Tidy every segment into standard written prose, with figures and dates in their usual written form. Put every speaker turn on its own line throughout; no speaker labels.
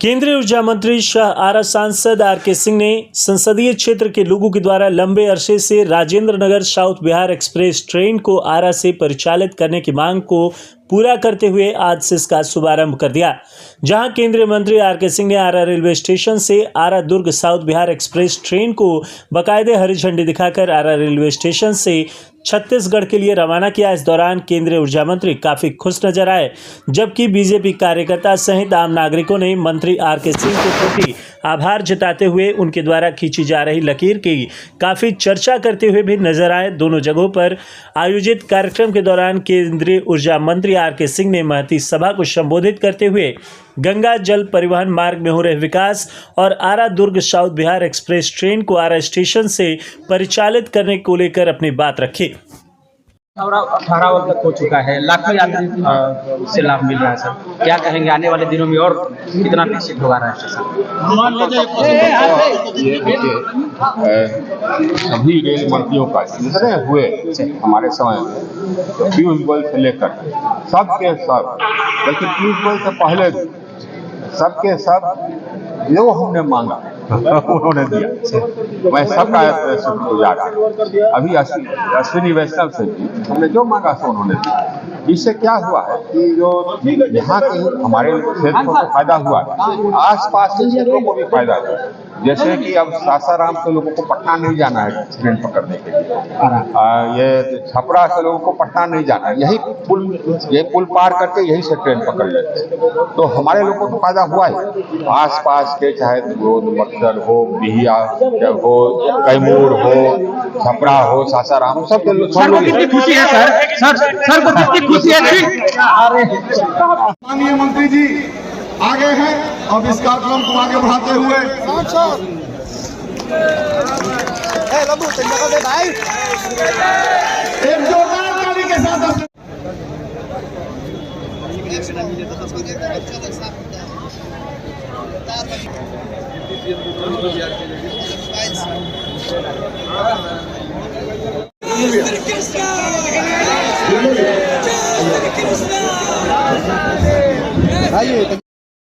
केंद्रीय ऊर्जा मंत्री शाह आरा सांसद आर.के. सिंह ने संसदीय क्षेत्र के लोगों के द्वारा लंबे अरसे से Rajendra Nagar south Bihar express train को आरा से परिचालित करने की मांग को पूरा करते हुए आज से इसका शुभारंभ कर दिया। जहां केंद्रीय मंत्री आर.के. सिंह ने आरा रेलवे स्टेशन से आरा दुर्ग साउथ बिहार एक्सप्रेस ट्रेन को बाकायदे हरी झंडी दिखाकर आरा रेलवे स्टेशन से छत्तीसगढ़ के लिए रवाना किया। इस दौरान केंद्रीय ऊर्जा मंत्री काफी खुश नजर आए, जबकि बीजेपी कार्यकर्ता सहित आम नागरिकों ने मंत्री आर.के. सिंह के प्रति आभार जताते हुए उनके द्वारा खींची जा रही लकीर की काफी चर्चा करते हुए भी नजर आए। दोनों जगहों पर आयोजित कार्यक्रम के दौरान केंद्रीय ऊर्जा मंत्री आर.के. सिंह ने महती सभा को संबोधित करते हुए गंगा जल परिवहन मार्ग में हो रहे विकास और आरा दुर्ग साउथ बिहार एक्सप्रेस ट्रेन को आरा स्टेशन से परिचालित करने को लेकर अपनी बात रखी।
18 वर्ष तक हो चुका है, लाखों यात्री से लाभ मिल रहा है सर। क्या कहेंगे आने वाले दिनों में और कितना विकसित होगा रहा है
सभी रेल मंत्रियों का जितने हुए हमारे समय में तो पीयूष गोयल से लेकर सबके सब, बल्कि पीयूष गोयल से पहले सबके सब जो हमने मांगा उन्होंने दिया। मैं सबका शुक्रगुजार हूँ। अभी अश्विनी वैष्णव से भी हमने जो मांगा सो उन्होंने दिया। इससे क्या हुआ है कि जो यहाँ के हमारे क्षेत्र को फायदा हुआ, आसपास के क्षेत्रों को भी फायदा हुआ। जैसे कि अब सासाराम से लोगों को पटना नहीं जाना है ट्रेन पकड़ने के लिए, ये छपरा से लोगों को पटना नहीं जाना है, यही पुल पार करके यही से ट्रेन पकड़ लेते हैं। तो हमारे लोगों को फायदा हुआ है। आसपास के चाहे बक्सर हो, बिहिया हो, कैमूर हो, छपरा हो, सासाराम, सब लोग
कितनी खुशी है सर को कितनी खुशी है।
माननीय मंत्री जी आगे हैं, अब इस कार्यक्रम को आगे बढ़ाते हुए एक जोरदार ताली के साथ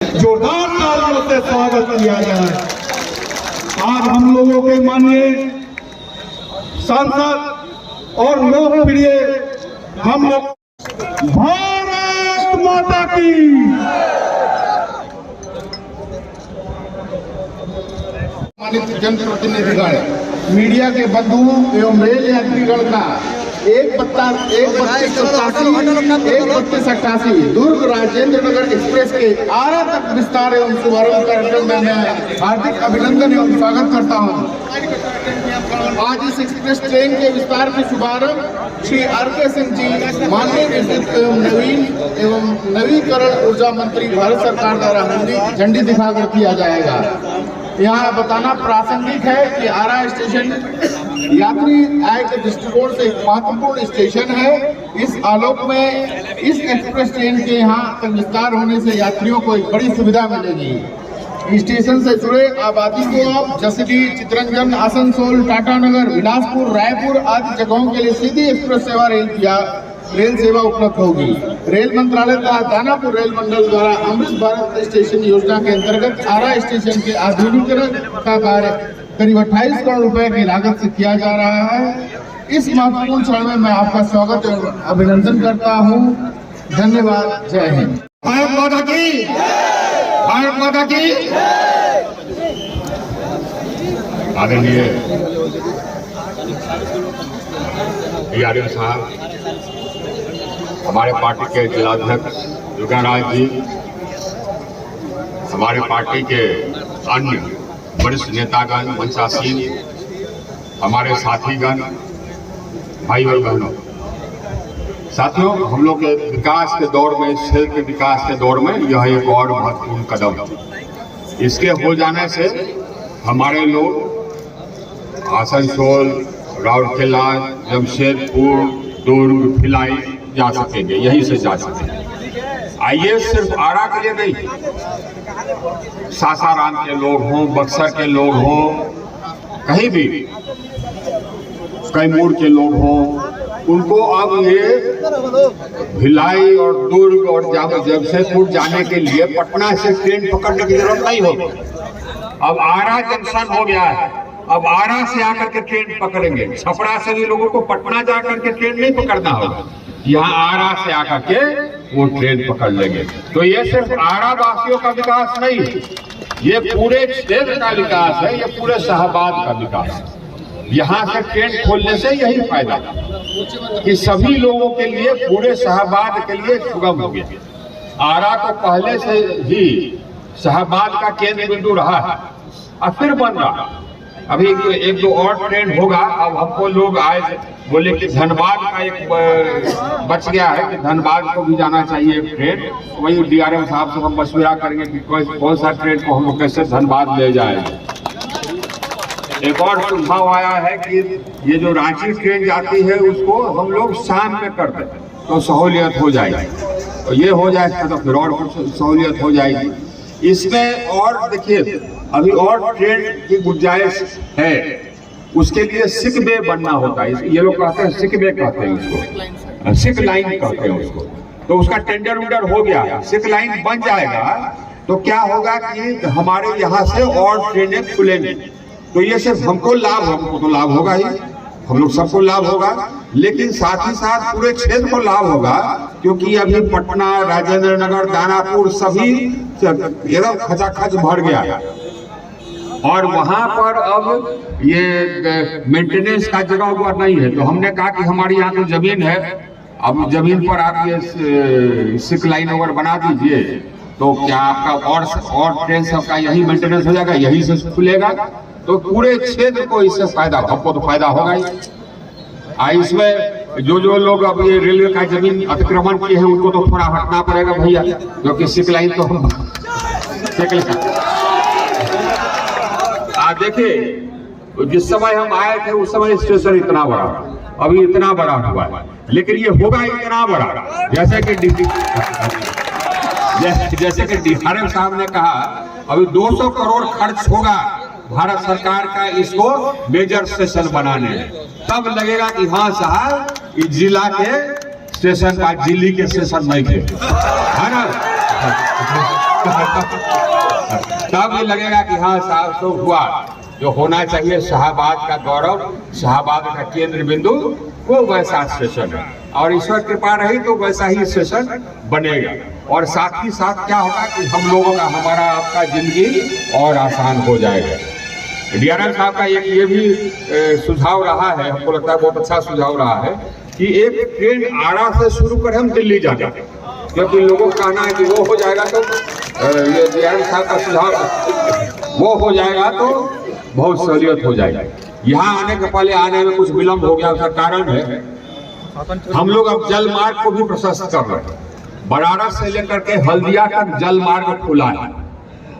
जोरदार तालियों से स्वागत किया जाए। आज हम लोगों के माननीय सांसद और लोकप्रिय हम लोग भारत माता की मानित जनप्रतिनिधिगण, मीडिया के बंधुओं एवं रेल यात्रीगण का 1/32/88 दुर्ग राजेंद्र नगर एक्सप्रेस के आरा तक विस्तार एवं शुभारंभ कार्यक्रम में मैं हार्दिक अभिनंदन एवं स्वागत करता हूं। आज इस एक्सप्रेस ट्रेन के विस्तार के शुभारंभ श्री आर.के. सिंह जी, माननीय विद्युत एवं नवीकरण ऊर्जा मंत्री भारत सरकार द्वारा झंडी दिखाकर किया जाएगा। यहाँ बताना प्रासंगिक है कि आरा स्टेशन यात्री आय के दृष्टिकोण से एक महत्वपूर्ण स्टेशन है। इस आलोक में इस एक्सप्रेस ट्रेन के यहाँ तक विस्तार होने से यात्रियों को एक बड़ी सुविधा मिलेगी। स्टेशन से जुड़े आबादी को अब जसीडीह, चितरंजन, आसनसोल, टाटानगर, बिलासपुर, रायपुर आदि जगहों के लिए सीधी एक्सप्रेस सेवा रेल सेवा उपलब्ध होगी। रेल मंत्रालय तथा दानापुर रेल मंडल द्वारा अमृत भारत स्टेशन योजना के अंतर्गत आरा स्टेशन के आधुनिकीकरण का कार्य करीब 28 करोड़ रुपए की लागत से किया जा रहा है। इस महत्वपूर्ण क्षण में मैं आपका स्वागत और अभिनंदन करता हूं। धन्यवाद। जय हिंद। भारत माता की, भारत माता की।
आदरणीय डीआरएम साहब, हमारे पार्टी के जिलाध्यक्ष दुर्गाराज जी, हमारे पार्टी के अन्य वरिष्ठ नेतागण, मंचासीन, हमारे साथीगण, भाई और बहनों, साथियों, हम लोग के विकास के दौर में, शहर के विकास के दौर में यह एक और महत्वपूर्ण कदम है। इसके हो जाने से हमारे लोग आसनसोल, राउरकेला, जमशेदपुर, दुर्ग, भिलाई जा सकेंगे, यहीं से जा सकेंगे। आइए सिर्फ आरा के लिए नहीं, सासाराम के लोग हों, बक्सर के लोग हों, कहीं भी कैमूर के लोग हों, उनको अब ये भिलाई और दुर्ग और जमशेदपुर जाने के लिए पटना से ट्रेन पकड़ने की जरूरत नहीं होगी। अब आरा जंक्शन हो गया है, अब आरा से आकर के ट्रेन पकड़ेंगे। छपरा से भी लोगों को पटना जाकर के ट्रेन नहीं पकड़ना होगा, यहाँ आरा से आकर के वो ट्रेन पकड़ लेंगे। तो ये सिर्फ आरा वासियों का विकास नहीं है, ये पूरे क्षेत्र का विकास है, ये पूरे शाहबाद का विकास है। यहाँ से ट्रेन खोलने से यही फायदा कि सभी लोगों के लिए, पूरे शाहबाद के लिए सुगम हो गया। आरा तो पहले से ही शाहबाद का केंद्र बिंदु रहा है और फिर बन रहा। अभी एक दो और ट्रेन होगा। अब हमको लोग आए बोले कि धनबाद का एक बच गया है कि धनबाद को भी जाना चाहिए एक ट्रेन। वही डीआरएम साहब से हम मशवरा करेंगे कि कौन सा ट्रेन को हम कैसे धनबाद ले जाएंगे। एक और सुझाव आया है कि ये जो रांची ट्रेन जाती है उसको हम लोग शाम में कर दें तो सहूलियत हो जाएगी। तो ये हो जाएगा तो फिर और सहूलियत हो जाएगी। इसमें और देखिए अभी और ट्रेन की गुंजाइश है, उसके लिए सिक बे बनना होता है। ये लोग कहते हैं सिक बे कहते हैं उसको, सिक लाइन कहते हैं उसको। तो उसका टेंडर उंडर हो गया, सिक लाइन बन जाएगा तो क्या होगा कि हमारे यहाँ से और ट्रेनें खुलेंगी। तो ये सिर्फ हमको लाभ, हमको तो लाभ होगा ही, हम लोग सबको लाभ होगा, लेकिन साथ ही साथ पूरे क्षेत्र को लाभ होगा। क्योंकि अभी पटना, राजेंद्र नगर, दानापुर सभी एकदम खचाखच भर गया है और वहां पर अब ये मेंटेनेंस का जगह हुआ नहीं है। तो हमने कहा कि हमारी यहाँ तो जमीन है, अब जमीन पर आप ये सिक लाइन वगैरह बना दीजिए तो क्या आपका और ट्रेन सबका यही मेंटेनेंस हो जाएगा, यही से खुलेगा। तो पूरे क्षेत्र को इससे फायदा, हमको तो फायदा होगा ही। इसमें जो लोग अब ये रेलवे का जमीन अतिक्रमण किए हैं उनको तो थोड़ा हटना पड़ेगा भैया, क्योंकि सिक लाइन तो हम देखिए जिस समय हम आए थे उस समय स्टेशन इतना बड़ा, अभी इतना बड़ा हुआ है, लेकिन ये होगा इतना बड़ा। जैसे कि डीआरएम साहब ने कहा अभी 200 करोड़ खर्च होगा भारत सरकार का इसको मेजर स्टेशन बनाने में। तब लगेगा कि हाँ साहब इस जिला के स्टेशन का दिल्ली के स्टेशन नहीं थे, है ना। तब ये लगेगा कि हाँ साहब तो हुआ जो होना चाहिए। शाहबाद का गौरव, शाहबाद का केंद्र बिंदु वो वैसा स्टेशन है और ईश्वर कृपा रही तो वैसा ही स्टेशन बनेगा। और साथ ही साथ क्या होगा कि हम लोगों का, हमारा आपका जिंदगी और आसान हो जाएगा। डीआरएम साहब का एक ये भी सुझाव रहा है, हमको लगता है बहुत अच्छा सुझाव रहा है कि एक ट्रेन आरा से शुरू कर हम दिल्ली जाते, क्योंकि लोगों का कहना है कि वो हो जाएगा तो ये डीआरएम साहब का सुझाव वो हो जाएगा तो बहुत सहूलियत हो जाएगी। यहाँ आने के पहले आने में कुछ विलम्ब हो गया, उसका कारण है हम लोग अब जल मार्ग को भी प्रशस्त कर रहे हैं। बनारस से लेकर के हल्दिया तक जल मार्ग खुला है।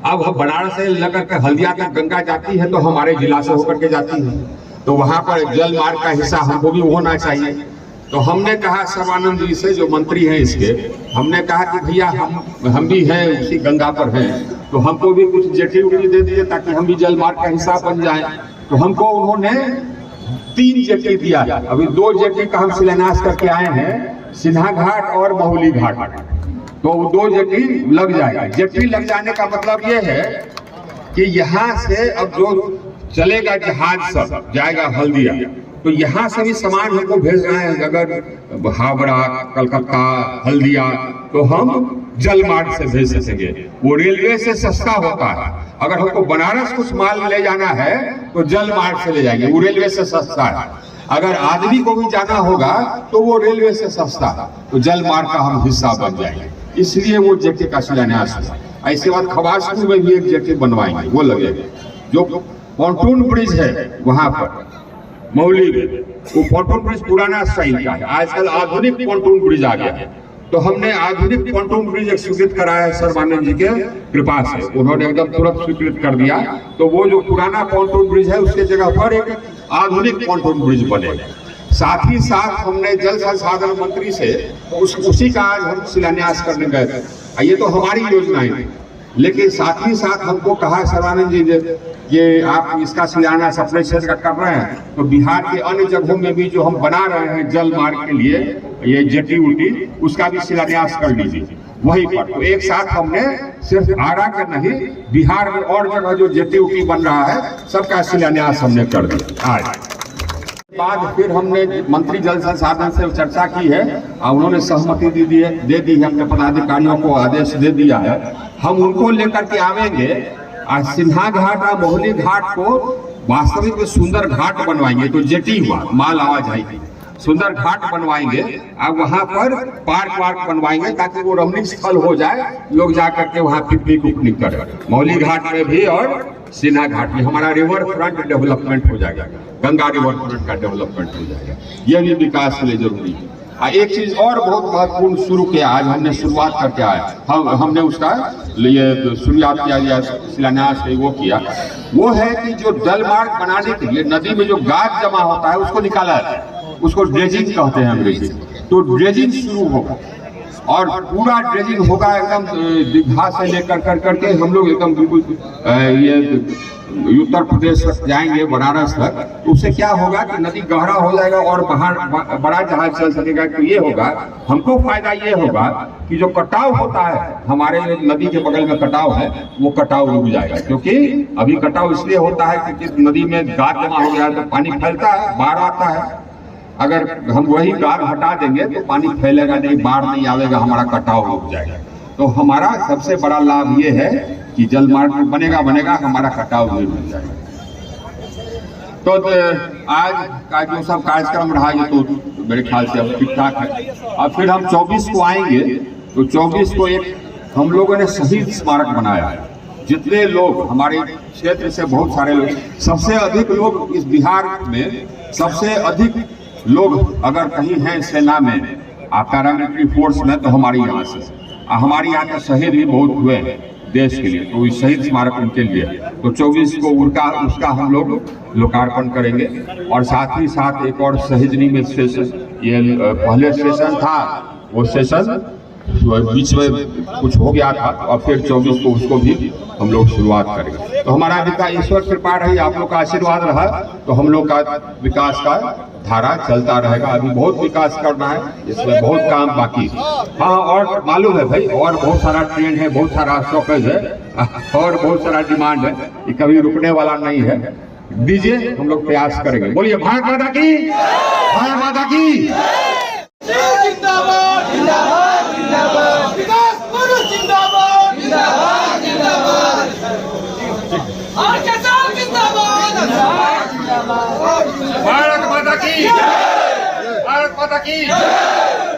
अब बनारस से लेकर के हल्दिया तक गंगा जाती है तो हमारे जिला से होकर के जाती है, तो वहां पर जल मार्ग का हिस्सा हमको भी होना चाहिए। तो हमने कहा सर्बानंद जी से, जो मंत्री हैं इसके, हमने कहा कि भैया हम भी हैं उसी गंगा पर हैं, तो हमको भी कुछ जेटी उटी दे दीजिए ताकि हम भी जल मार्ग का हिस्सा बन जाए। तो हमको उन्होंने 3 जेटी दिया है। अभी 2 जेटी का हम शिलान्यास करके आए हैं, सिन्हा घाट और महुली घाट। तो 2 जेटी लग जाएगा। जेटी लग जाने का मतलब ये है कि यहाँ से अब जो चलेगा जहाज सब जाएगा हल्दिया, तो यहाँ से भी सामान हमको भेजना है। अगर हावड़ा, कलकत्ता, हल्दिया, तो हम जल मार्ग से भेज सकेंगे। वो रेलवे से सस्ता होता है। अगर हमको बनारस कुछ माल ले जाना है तो जल मार्ग से ले जाएंगे, वो रेलवे से सस्ता है। अगर आदमी को भी जाना होगा तो वो रेलवे से सस्ता है, तो जल मार्ग का हम हिस्सा बन जाएंगे। इसलिए वो जेटी का शिलान्यास हुआ। ऐसे बात खवासपुर में भी एक जेटी बनवाएंगे, वो लगेगा। जो पॉन्टून ब्रिज है वहां पर मौली में, वो पॉन्टून ब्रिज पुराना स्टाइल का है, आजकल आधुनिक पॉन्टून ब्रिज आ गया है। तो हमने आधुनिक पॉन्टून ब्रिज स्वीकृत कराया है सर्बानंद जी के कृपा से, उन्होंने एकदम तुरंत स्वीकृत कर दिया। तो वो जो पुराना पॉन्टून ब्रिज है उसके जगह पर एक आधुनिक पॉन्टून ब्रिज बनेगा। साथ ही साथ हमने जल संसाधन मंत्री से उसी का आज हम शिलान्यास करने गए थे। ये तो हमारी योजनाएं थी, लेकिन साथ ही साथ हमको कहा सर्वानंद जी ने, ये आप इसका शिलान्यास अपने क्षेत्र का कर रहे हैं, तो बिहार के अन्य जगहों में भी जो हम बना रहे हैं जल मार्ग के लिए ये जेटी उटी, उसका भी शिलान्यास कर लीजिए वहीं पर। तो एक साथ हमने सिर्फ आरा का नहीं, बिहार में और जगह जो जेटी उटी बन रहा है सबका शिलान्यास हमने कर दिया। आज बाद फिर हमने मंत्री जल संसाधन से चर्चा की है और उन्होंने सहमति दे दी है, अपने पदाधिकारियों को आदेश दे दिया है। हम उनको लेकर के आवेंगे और सिन्हा घाट और मोहली घाट को वास्तविक में सुंदर घाट बनवाएंगे। तो जेटी हुआ, माल आवाज आएगी, सुंदर घाट बनवाएंगे और वहां पर पार्क वार्क बनवाएंगे ताकि वो रमणीय स्थल हो जाए, लोग जा करके वहां पिकनिक उकनिक करें। मौली घाट में भी और सिन्हा घाट में हमारा रिवर फ्रंट डेवलपमेंट हो जाएगा, गंगा रिवर फ्रंट का डेवलपमेंट हो जाएगा। ये भी विकास के लिए जरूरी है। एक चीज और बहुत महत्वपूर्ण शुरू किया, आज हमने शुरुआत करके आए, हमने उसका लिए शुरुआत किया, शिलान्यास वो किया, वो है कि जो जल मार्ग बनाने के लिए नदी में जो गाद जमा होता है उसको निकाला जाता है, उसको ड्रेजिंग कहते हैं अंग्रेजी। तो ड्रेजिंग शुरू होगा और पूरा ड्रेजिंग होगा एकदम दीघा से लेकर करके हम लोग एकदम बिल्कुल ये उत्तर प्रदेश तक जाएंगे, बनारस तक। तो उससे क्या होगा कि नदी गहरा हो जाएगा और बाहर बड़ा जहाज चल सकेगा। तो ये होगा, हमको फायदा ये होगा कि जो कटाव होता है हमारे नदी के बगल में कटाव है, वो कटाव रुक जाएगा। क्योंकि अभी कटाव इसलिए होता है कि नदी में गाद जमा हो गया तो पानी फैलता है, बाढ़ आता है। अगर हम वही गाद हटा देंगे तो पानी फैलेगा नहीं, बाढ़ नहीं आवेगा, हमारा कटाव रुक जाएगा। तो हमारा सबसे बड़ा लाभ ये है कि जल मार्ग बनेगा, हमारा कटाव भी रुक जाएगा। तो आज का जो सब कार्यक्रम रहा ये तो मेरे ख्याल से अब ठीक ठाक है। अब फिर हम 24 को आएंगे, तो 24 को एक हम लोगों ने शहीद स्मारक बनाया है। जितने लोग हमारे क्षेत्र से, बहुत सारे लोग, सबसे अधिक लोग इस बिहार में, सबसे अधिक लोग अगर कहीं हैं सेना में, पैरामिलिट्री फोर्स में, तो हमारी यहाँ से, हमारे यहाँ के शहीद भी बहुत हुए हैं देश के लिए। तो इस शहीद स्मारक उनके लिए तो 24 को उसका हम लोग लोकार्पण करेंगे। और साथ ही साथ एक और सहिजनी में स्टेशन, ये पहले स्टेशन था, वो स्टेशन बीच में कुछ हो गया था और फिर 24 को उसको भी हम लोग शुरुआत करेंगे। तो हमारा विकास, ईश्वर कृपा रही, आप लोग का आशीर्वाद रहा तो हम लोग का विकास का धारा चलता रहेगा। अभी बहुत विकास करना है, इसमें बहुत काम बाकी। हाँ, और मालूम है भाई, और बहुत सारा ट्रेंड है, बहुत सारा शौकेज है और बहुत सारा डिमांड है, ये कभी रुकने वाला नहीं है। दीजिए, हम लोग प्रयास करेंगे। बोलिए भारत माता की, भारत माता की।
जिंदाबाद जिंदाबाद जिंदाबाद, विकास पुरुष जिंदाबाद जिंदाबाद जिंदाबाद, और किसान जिंदाबाद जिंदाबाद,
भारत माता की, भारत माता की।
जिंदाबाद।